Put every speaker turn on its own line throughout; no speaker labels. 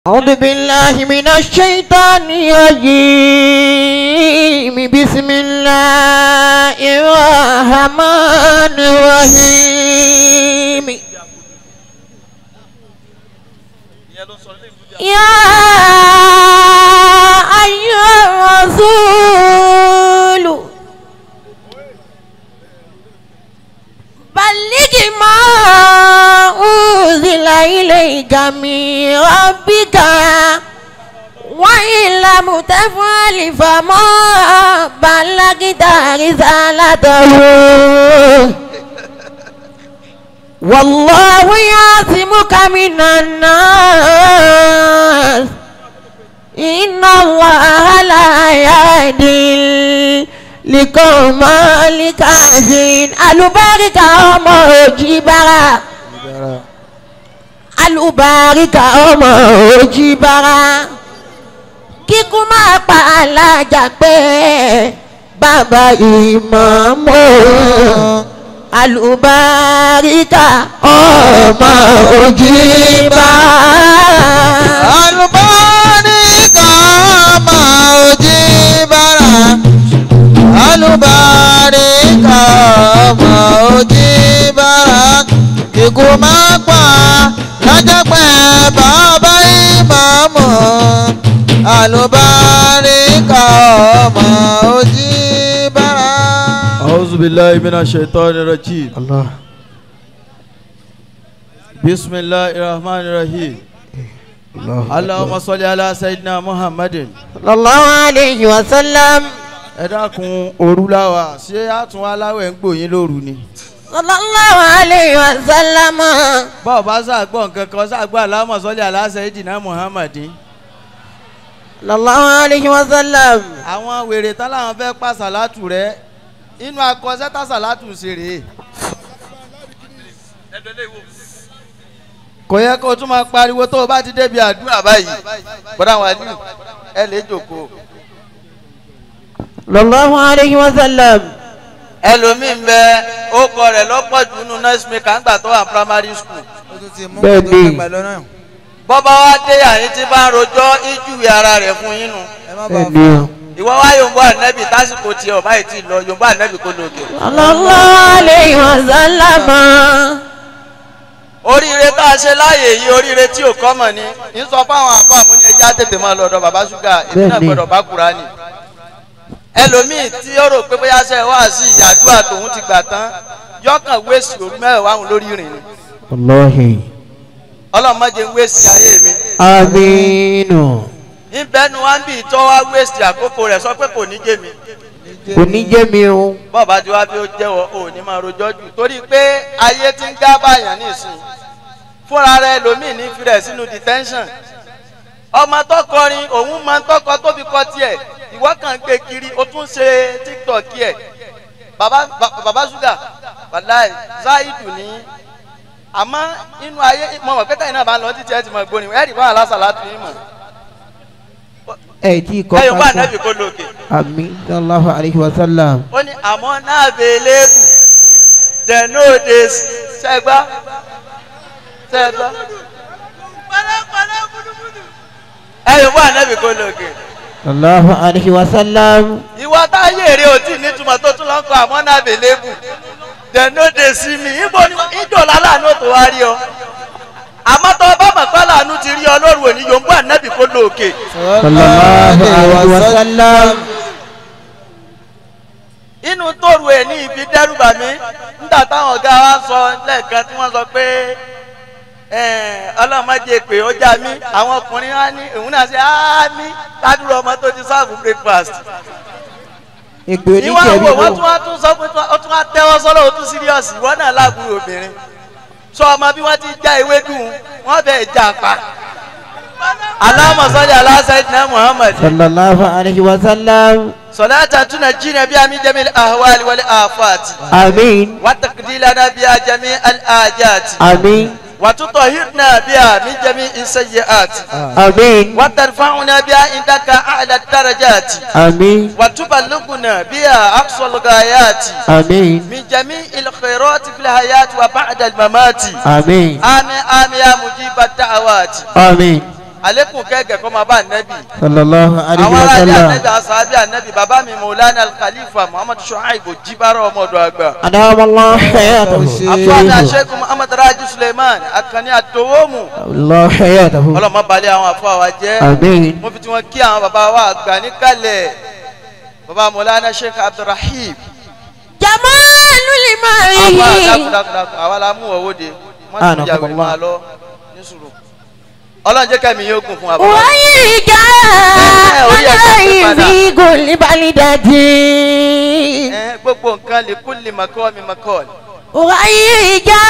أعوذ بالله من الشيطان الرجيم بسم الله الرحمن الرحيم يا أيها الرسول بلغ ما أنزل إليك من ربك وإن لم تفعل فما بلغت رسالته والله يعصمك من الناس إن الله لا يهدي لقوم الكافرين البارك أموجبرا البارك أموجبرا kíkú máa pa alájà pé bàbá ìmọ̀ọ́mọ́ alùbáríkà ọmọ òjìbá.
alùbáríkà ọmọ òjìbára alùbáríkà ọmọ òjìbára kíkú máa pa alájà pé bàbá ìmọ̀ọ́mọ́ alùbáríkà ọmọ òjìbára.
أعوذ بالله من الشيطان الرجيم.
الله.
بسم الله الرحمن الرحيم. اللهم صل على سيدنا محمد.
صلى الله عليه وسلم.
ẹ dákun òru la wà ṣé àtún aláwẹ̀ ń gbòyìn lóru ni.
صلى الله عليه وسلم.
báwo bá ṣàgbọ́ nǹkan kan ṣàgbọ́ Allahumma salli ala Sayyidina Muhammadin.
صلى الله عليه وسلم.
àwọn wèrè tán láwọn fẹ́ pa sàlátù rẹ̀ inú akọ́sẹ́tà sàlátù ṣeré. kò yẹ kó o tún máa pariwo tó o bá ti débi àdúrà báyìí bọ́dá wa ní ẹ lè jókòó.
صلى الله عليه وسلم.
ẹlòmíín bẹ ó kọ rẹ̀ lọ́pọ̀ jù nínú nurse maker ńgbà tó wà primary school.
bẹ́ẹ̀ni
bọ́bá wa dé àyín tí bá ń rojọ́ ìjúwe ara rẹ̀ fún yín nù.
bẹ́ẹ̀ni.
ìwọ wá yòǹbó ànẹ́bì tásìkò tiẹ̀ ọ̀bá yìí ti lọ yòǹbó ànẹ́bì kó lóògè.
صلى الله عليه وسلم.
oríire tá a ṣe láàyè yìí oríire tí ò kọ́ mọ̀ ni ń sọ fáwọn àbọ̀ àmúni ẹja tètè máa lọ ọ̀dọ̀ bàbá ṣúgà èmi náà gbọ́dọ̀ bá Kùránì. ẹlòmíì tí ó rò pé bóyá ṣe wá sí ìyàdúrà tòun ti gbà tán yọkàn wéṣì òru mẹ́wàá òun lórí ìrìn ni.
Wallahi.
ọlọ́mọdé ń wéṣì ayé mi.
Aminu.
ìbẹ́nu wa ń bì tọ́ wá wéṣì àkókò rẹ̀ sọ pé kò ní jẹ́ mi.
Kò ní jẹ́ mi o.
bọ́ọ̀bá tí wàá bí ó jẹ́wọ́ ò ní máa rojọ́ jù torí pé ayé ti ń gá báyàn nísìn fúnra rẹ̀ lòmíì ní fi rẹ̀ sínú detention. ọmọ tó kọrin òun máa ń tọkọ tó fi kọ tiẹ̀ ìwọ kàn gbé kiri ó tún ṣe TikTok ẹ̀ bàbá ṣúgà wàláì Zaidu ní àmọ́ inú ayé mọ̀ pé tẹ̀yìn náà bá ń lọ títí ẹ ti mọ̀ gbóni ẹ̀rì bá àlásà láti yín mọ̀.
Ẹ tí kọ́
ẹ̀yọ̀ bá ànábì kó lókè.
Àmín sallallahu alayhi wa sallam.
ó ní àmọ́ náà bèèlébù dẹ̀nóde ṣẹ́gbá. ẹ̀yọ̀ bá ànábì kó lókè.
Sallallahu alayhi wa sallam.
ìwọ táyé èrè òtí nítumọ̀ tó tún lọ́kọ̀ àmọ́ náà bèèlébù dẹ̀nóde sí mi ìjọ lálàánú tó wá rí ọ. àmọ́ tó bá mọ̀ pé láàánú ti rí ọ lóru òní yòǹbó ànábì kó lókè.
Sallallahu alayhi wa sallam.
inú tóru ẹ̀ ní ibi dẹ́rùbà mi nígbà táwọn ọ̀gá wa sọ lẹ́ẹ̀kan tí wọ́n sọ pé ọlọ́mọdé pé ó já mi àwọn ọkùnrin wa ní òun náà ṣe ámì ládùúgbò ọmọ tó ti sáàbù breakfast.
Èpè oníjẹ̀bi
ìwọ wo wọ́n tún wá tún sọ pé ó tún wá tẹ́wọ́ sọ́lọ́ ó tún síríọ̀sì ìwọ náà láàbùrù obìnrin sọ ọmọ bí wọ́n ti já ewédú wọ́n bẹ̀ já pa. Allahumma salli ala sayyidina Muhammad.
Sallallahu alayhi wa sallam.
صلاة تنجينا بها من جميع الأهوال والآفات.
آمين.
وتقضي بها جميع الآجات.
آمين.
وتطهرنا بها من جميع السيئات.
آمين.
وترفعنا بها عندك أعلى الدرجات.
آمين.
وتبلغنا بها أقصى الغايات.
آمين.
من جميع الخيرات في الحياة وبعد الممات.
آمين.
آمين آمين يا مجيب الدعوات.
آمين.
àlékún kẹ́kẹ́ kọ́ máa bá ànábì.
sallallahu alayhi
àwọn
wa
aráàlú
sallam.
ànábì asáábì ànábì bàbá mi Maulana al-Khalifa Muhammad Shuaib Jibara ọmọdé àgbà.
adamallahu hayatahu.
àfọwọ́dà Sheikh Muhammad Raji Suleiman Akànní Àdówómù.
allahu hayatahu.
ọlọ́mọ balẹ̀ àwọn àfọwọ́ wa jẹ́.
àmín.
mo fi tí wọ́n kí àwọn bàbá wa àgbà níkàlẹ̀. bàbá Maulana Sheikh Abdulrahim.
Jamalul
àbá
Mari.
dákúdákúdákú àwa la mú ọwọ́ de. wọ́n ti jà wẹ̀ máa lọ ní sùúrù. ọlọ́run jẹ́ kẹ́mi yóò gùn fún wa.
Wáyíká aláì fi gòlì balidàdì.
gbogbo nǹkan lè kú lè makọ́ mi makọ́.
Wáyíká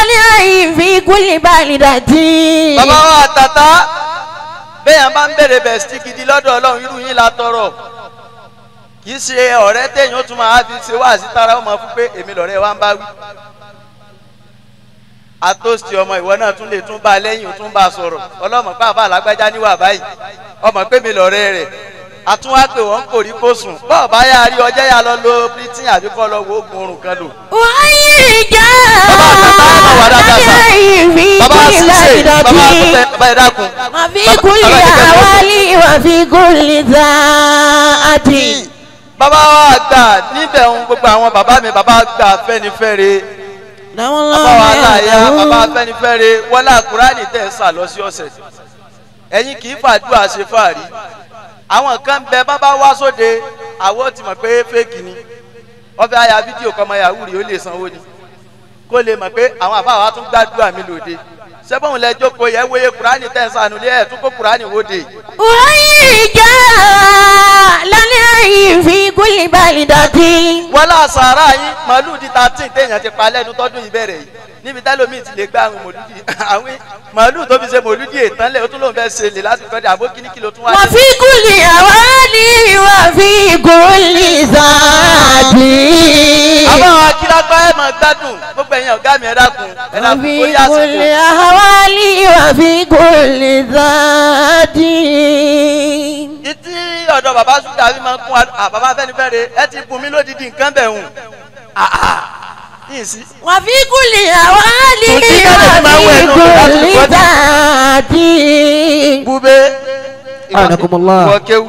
aláì fi gòlì balidàdì.
bàbá wa tata bẹ́ẹ̀ bá ń bèrè bẹ̀ sí gidi lọ́dọ̀ ọlọ́run irú yín la tọrọ. kì í ṣe ọ̀rẹ́ téèyàn ó tún máa fi ṣe wá sí tara ó máa fún pé èmi lọ̀rẹ́ wa ń bá wí. àtòsí ọmọ ìwọ náà tún lè tún bá a lẹ́yìn ó tún bá a sọ̀rọ̀ ọlọ́mọ pàápàá lágbájá níwà báyìí ọmọ pé mi lọ̀rẹ́ rẹ̀ àtúnwá pé wọ́n kò rí kó sùn bọ́ọ̀ bá yà á rí ọjọ́ yà lọ lo britain àbí kọ́ lọ wo oògùn oorun kan lò.
Wáyíká
aláì
fi
bàbá
gòlì
àṣìṣe bàbá
balidàdì.
àtúntẹ̀ bàbá ẹ̀dákun.
Wàfi gòlì àwálí wàfi gòlì záàdì.
bàbá wa gbà níbẹ̀ ń gbogbo àwọn bàbá mi bàbá gbà Afẹ́nifẹ́re bàbá wa láàyà bàbá Afẹ́nifẹ́re wọlé Kùránì tẹ̀ ń sà lọ sí ọ̀sẹ̀ ẹ̀yin kì í fàdúrà ṣe fàárí àwọn kan bẹ bàbá wá sóde àwọn ti mọ̀ pé fẹ́ẹ̀kì ni wọ́n fẹ́ aya fídíò kọ́mọ yahoo rí ó lè sanwó ni kó lè mọ̀ pé àwọn àbá wa tún gbàdúrà mi lòde sẹ́bọ̀n lẹ jókòó yẹ wòye Kùránì tẹ̀ ń sànú lé ẹ̀ tún kó Kùránì wòde.
Wáyíká aláì fi gòlì balidàdì.
wọ́lá sàárà yín màálù di 13 téèyàn ti pa lẹ́nu tọ́dún ìbẹ̀rẹ̀ yìí níbi tẹ́lómìn ti lè gbá àwọn mòlúdì àwọn màálù tó fi ṣe mòlúdì ètànlẹ̀ ó tún lóun fẹ́ ṣe lè láti kọ́ di àbó kíníkì ló tún wá.
Wàfi gòlì àwálí wàfi gòlì záàdì.
àwọn akílápá ẹ̀ máa gbádùn gbogbo ẹ̀yin ọ̀gá mi ẹ̀ dákun ẹ̀ dákun
Wàfi
ó yá sí
gòlì àwálí wàfi gòlì záàdì.
ìtí ọ̀dọ̀ bàbá Ṣúgà fi máa ń kún bàbá Afẹ́nifẹ́re ẹ ti bùn mí lódìdí nǹkan bẹ̀ hùn yìí sí.
Wàfi gòlì àwálí
Tòun tí kẹ́lẹ́ máa ń wẹ̀ nù
wàfi
láti
gòlì
kọ́
záàdì.
búbe
Anakumullah.
ìwọ kéwù.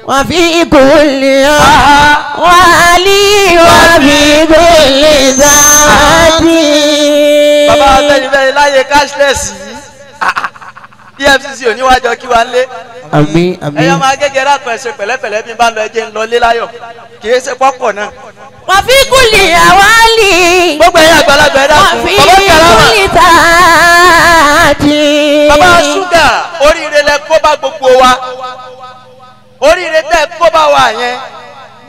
Wàfi gòlì àwálí wàfi gòlì záàdì.
bàbá Afẹ́nifẹ́re láyé cashless yìí EFCC oníwájọ kí wá ń lé.
àmín àmín.
ẹyọ máa gẹ́gẹ́ rákùn ẹsẹ̀ pẹ̀lẹ́pẹ̀lẹ́ bí n bá lọ ẹjẹ́ ń lọ lé láyọ̀ kì í ṣe pọ́pọ̀ náà.
Wàfi gòlì àwálí.
gbogbo ẹ̀yin àgbàlagbà ẹ̀dá kù
Wàfi
bàbá Karama
gòlì záàdì.
bàbá Ṣúgà oríire lẹ kó bá gbogbo wa oríire tẹ kó bá wa yẹn.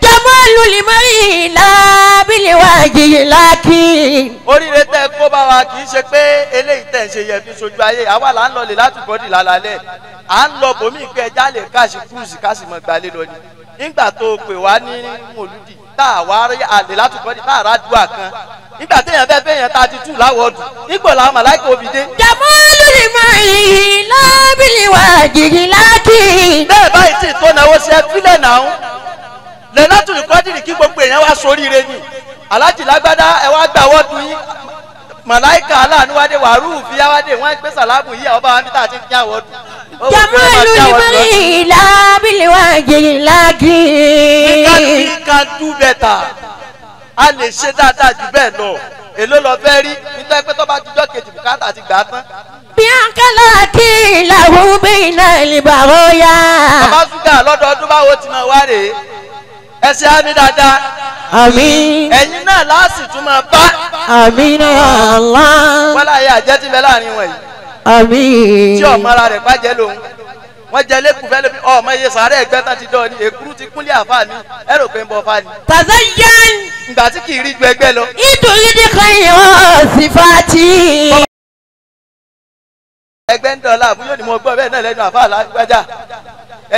Jamalul Mari lábílẹ̀ wájì lákì.
oríire tẹ kó bá wa kì í ṣe pé eléyìí tẹ̀ ń ṣe yẹ fi sojú ayé àwa là ń lọ lè láti bọ́dì lálálẹ̀ à ń lọ bòmí pé ẹja lè káàsì kúrúsì káàsì mọ̀ gbalẹ̀ lọ ni nígbà tó pè wá ní mòlúdì tá a wá rí àlè láti bọ́dì tá a rà dùà kan nígbà téèyàn fẹ́ fẹ́ yẹn 32 láwọ̀dù nígbò làwọn màláìkà òbí dé.
Jamalul Mari lábílẹ̀ wájì lákì.
bẹ́ẹ̀ báyìí tí tó náwó sí ẹ fílẹ̀ náà lè láti rìkọ́dìrì kí gbogbo èèyàn wá soríire ni aláàjì lágbádá ẹ wá gbà wọ́ọ̀dù yín màláìkà aláàánú wádé wàrúù fi yáwádé wọ́n gbé sàlámù yìí ọba wa níta ti ń já wọ́ọ̀dù.
Jamalul Mari lábílẹ̀ wájì lákì.
we can do better a lè ṣe dáadáa jù bẹ́ẹ̀ lọ èló lọ fẹ́ rí nítorí pé tó bá jíjọ́ kejì bùkátà ti gbà á tán.
Bí àkàlà kí làwọn bẹ́ẹ̀ náà lè bàrọ̀ yá.
bàbá Ṣúgà lọ́dọọdún báwo ti máa wá rèé ẹ ṣe á ní dáadáa.
Àmín.
ẹ̀yin náà láàsì tún máa bá.
Àmín ya Allah.
wọ́n láyé àjẹ́ ti bẹ láàrin wọn yìí.
Àmín.
tí ọmọ ara rẹ̀ bàjẹ́ lòun wọ́n jẹ lẹ́kùn fẹ́ lóbi ọmọ iye sàárẹ̀ ẹgbẹ́ tán ti dọ̀ ni èkúrú ti kúnlé àfa mi ẹ rò pé ń bọ fa ni.
Tazayyan.
ìgbà tí kì í rí ju ẹgbẹ́ lọ.
Ìtòlídìí kan yóò sífàtì.
ẹgbẹ́ ń dọ̀la àbúyọ̀ ni mo gbọ́ bẹ́ẹ̀ náà lẹ́nu àfa alágbájá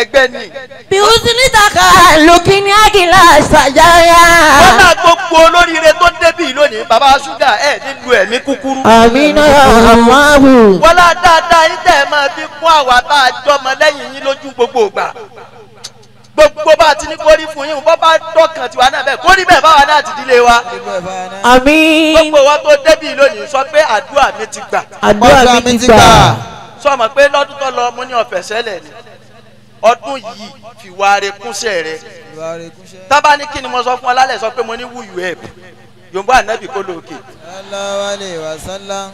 ẹgbẹ́ ni.
Bí o sì ní taka lókè ní àgìlá ṣàjáyà.
wọ́n náà gbogbo olóríire tó débì lónìí bàbá Ṣúgà ẹ̀ nílùú ẹ̀mí kúkúrú.
Àmín ya Allah.
wọ́n lá dáadáa yín tẹ̀ máa fi kún àwa tá a jọmọ lẹ́yìn yín lójú gbogbo ìgbà. gbogbo bá a ti ní kórí fún yín bọ́ bá dọ̀kan tiwa náà bẹ́ẹ̀ kórí bẹ́ẹ̀ báwa náà ti dílé wa.
Àmín.
gbogbo wa tó débì lónìí sọ pé àdúrà mi ti gbà.
Àdúrà mi ti gbà.
sọmọ pé lọ́dún tó lọ mo ní ọ̀fẹ́ sẹ́lẹ̀ ni ọdún yìí fi wá re kúnṣẹ́ rẹ tábà ní kí ni mo sọ fún ọ lálẹ́ sọ pé mo ní wúyù ẹ̀ yorùbá ànábì kó lóòkè.
sallallahu alaihi wasallam.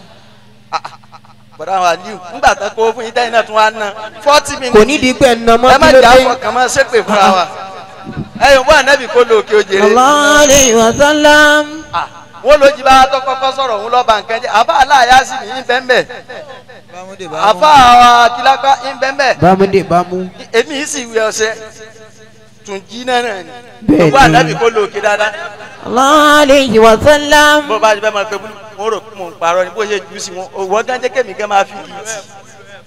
bọ̀dá wa ní nígbà tó kó fún yín tẹ́yìn náà tún wá ná 40 minutes.
kò ní di pé ẹnà mọ́
ẹ má
kí ló
jà
dé.
fọkàn máa ṣépè fúnra wa ẹ yorùbá ànábì kó lóòkè òjèrè.
sallallahu alaihi wasallam.
wọ́n ló jí bá tó kọ́kọ́ sọ̀rọ̀ òun lọ́ba nǹkan jẹ́ àbá aláàyá sì ní bẹ́ẹ̀ àbá kìlápá ń bẹ́ẹ̀
bámúdé bámú.
èmi yìí sì wí ọsẹ tún jí náà ni
Bẹ́ẹ̀ni.
yorùbá ànábì kó lóòkè dáadáa.
sallallahu alaihi wasallam.
bó bá fẹ́ máa pẹ́ mo rò mo ń parọ́ ni bó ṣe jù sí wọn òwò gánjẹ́ kẹ́mi gán máa fi yìí tì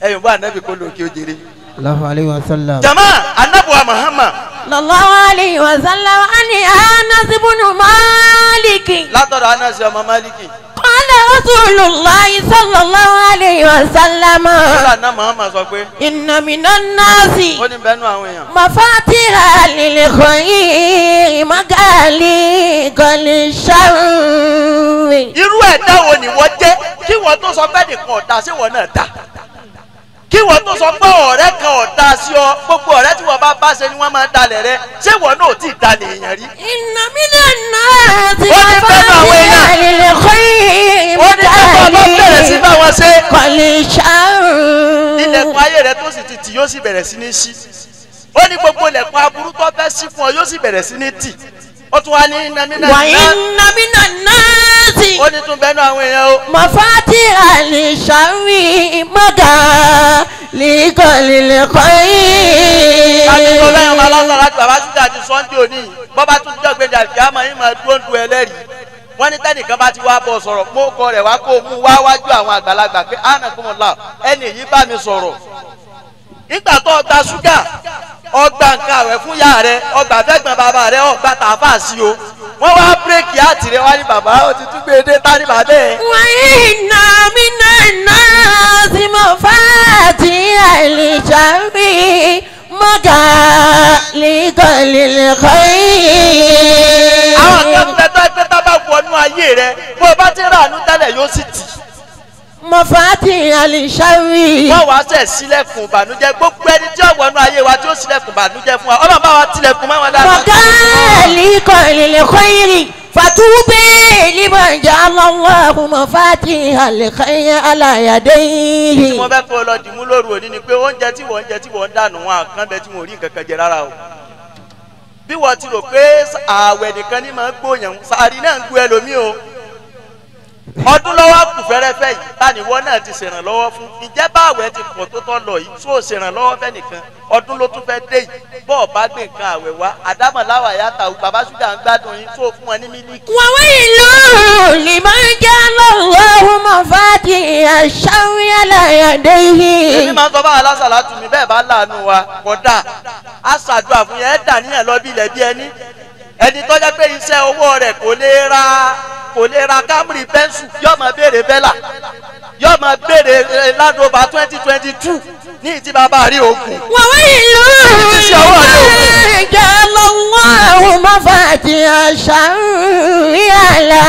ẹ yorùbá ànábì kó lóòkè òjèrè.
sallallahu alaihi wasallam.
jama anabuwa Muhammad
sallallahu alayhi wa sallam ani Anas ibn Malik.
látọ̀dọ̀ anasi ọmọ maliki.
qala rasulullahi sallallahu alayhi wa sallam.
kọ́lá náà Muhammad sọ pé
inna minan nasi
ó ní bẹ́ẹ̀ nú àwọn èèyàn.
mafatiha lil khayri maghaliqal sharri.
irú ẹ̀dá wo ni wọ́n jẹ́ kí wọ́n tó sọ pé nìkan ọ̀dà sí wọn náà dá kí wọ́n tó sọ pé ọ̀rẹ́ kan ọ̀dà sí ọ gbogbo ọ̀rẹ́ tí wọ́n bá ṣe ni wọ́n máa dalẹ̀ rẹ ṣé wọ́n náà ò tí ì dalẹ̀ èèyàn rí.
inna minan nasi
Ó ní bẹ́ẹ̀ nú àwọn èèyàn.
mafatiha lil khayri
ó ní kí wọ́n bá bẹ̀rẹ̀ sí bá wọn ṣe
maghaliqal sharri.
ilẹ̀kùn ayé rẹ tó sì ti tì yóò sì bẹ̀rẹ̀ sí ní ṣí ó ní gbogbo ilẹ̀kùn aburú tó fẹ́ ṣí fún ọ yóò sì bẹ̀rẹ̀ sí ní tì ó tún wá ní nàmínà
wa inna minan nasi
ó ní tún bẹ́ẹ̀ nú àwọn èèyàn o.
mafatiha lil sharri maghaliqal khayri.
láti tó lẹ́yìn ọmọ aláṣọ láti bàbá síta àti sọ́ńdé òní bọ́bá tún jẹ́ gbẹ̀dẹ̀ àlùkìyámà yín máa dúró ń du ẹlẹ́rìí wọ́n ní tẹ́nìkan bá ti wá bọ̀ sọ̀rọ̀ mọ́ ọkọ rẹ̀ wá kó mú wá wájú àwọn àgbàlagbà pé anakumula ẹni yìí bá mi sọ̀rọ̀ nígbà tó ọgbà ṣúgà ọgbà nǹkan àwẹ̀ fún yá rẹ ọgbà fẹ́gbọ̀n bàbá rẹ ọgbà tààfà sí o wọ́n wá bírèkì àtìrẹ wá ní bàbá ó ti tún gbé e dé tání bàbá ẹ̀.
wa inna minan nasi mafatiha lil sharri maghaliqal khayri.
àwọn kan tẹ tó ẹgbẹ́ tá bá wọnú ayé rẹ bó o bá ti ràánú tẹ́lẹ̀ yóò sì tì
mafatiha lil sharri.
wọ́n wá sẹ̀ sílẹ̀kùn ìbànújẹ́ gbogbo ẹni tí ó wọnú ayé wa tí ó sílẹ̀kùn ìbànújẹ́ fún wa ọlọ́run bá wa tilẹ̀kùn mọ́ wọn dáadáa.
maghaliqal khayri fatubi liman ja'ala Allahu mafatihal khayri ala
tí
yadayhi.
mo fẹ́ kó o lọ dìmú lóru òní ni pé oúnjẹ tí wọ́n ń jẹ tí wọ́n ń dànù wọn àkàn bẹ tí wọ́n ò rí nǹkan kan jẹ rárá o. bí wọ́n ti rò pé ààwẹ̀ nìkan ní máa ń gbóyàn sàárì náà ń gbó ẹlòmíì o. ọdún lọ́wọ́ kù fẹ́rẹ́fẹ́ yìí táníwọ́ náà ti ṣèrànlọ́wọ́ fún ìjẹ́ bá àwẹ̀ ti pọ̀ tó tọ́ lọ yìí tó ṣèrànlọ́wọ́ fẹ́ nìkan ọdún ló tún fẹ́ dé yìí bọ́ọ̀ bá gbé nǹkan àwẹ̀ wá àdámọ̀ láwà yàtà bàbá ṣúgà ń gbádùn yín tó fún wọn ní mílíkì.
wa wailun liman ja'ala Allahu mafatihash sharri ala yadayhi.
èmi máa ń sọ bá alásàlá tù mí bẹ́ẹ̀ bá láàánú wa kódà á ṣàdúrà fún yẹn ẹ̀ dà níyàn lọ bí ilẹ̀ bí ẹni tó jẹ́ pé iṣẹ́ owó rẹ̀ kò lè ra Camry pẹ́ńsù yóò máa béèrè bẹ́là yóò máa béèrè Land Rover 2022 ní ìtì bàbá rí ogun.
wa wailun liman ja'ala Allahu mafatihash sharri ala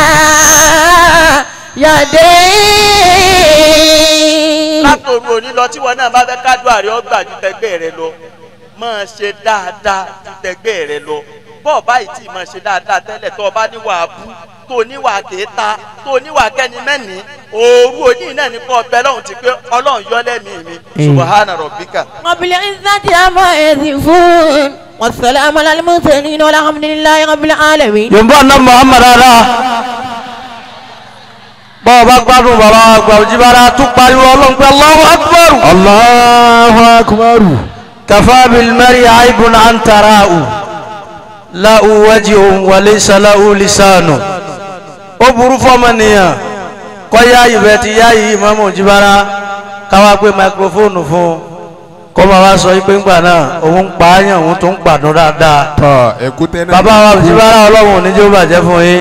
yadayhi.
látòrò òní lọ tí wọn náà bá fẹ́ kádùn àrí ọgbà ju tẹgbẹ́ rẹ lọ máa ṣe dáadáa ju tẹgbẹ́ rẹ lọ bọ́ọ̀ báyìí tí máa ṣe dáadáa tẹ́lẹ̀ tó o bá níwà abú tó o níwà kéta tó o níwà kẹ́ni mẹ́ni òru òní náà ní kọ́ ọbẹ̀ lọ́hùn ti pé ọlọ́run yọ lẹ́mìí mi subahana rabbika.
rabbil izzati amma yasifun wassalamu alal mursalin walhamdulillahi rabbil alamin.
yorùbá náà Muhammad ara bọ́ọ̀ bá gbádùn bàbá àgbà Òjìbára tún pariwo ọlọ́run pé Allahu akbar.
Allahu akbar.
kafa bil mar'i aibun an tara'u lahu wajhun wa laysa lahu lisanu. ó burú fọ́mọnìyàn kọ́ yá ìbẹ̀ ti yá yìí Ìmáàmù Òjìbára káwá pé máikrófóònù fún kọ́ máa wá sọ pé ńgbà náà òun ń pa áyàn òun tó ń gbàdún dáadáa.
ẹ̀kú tẹ́ náà.
bàbá wa Òjìbára ọlọ́run ò ní jẹ́ ó bàjẹ́ fún yín.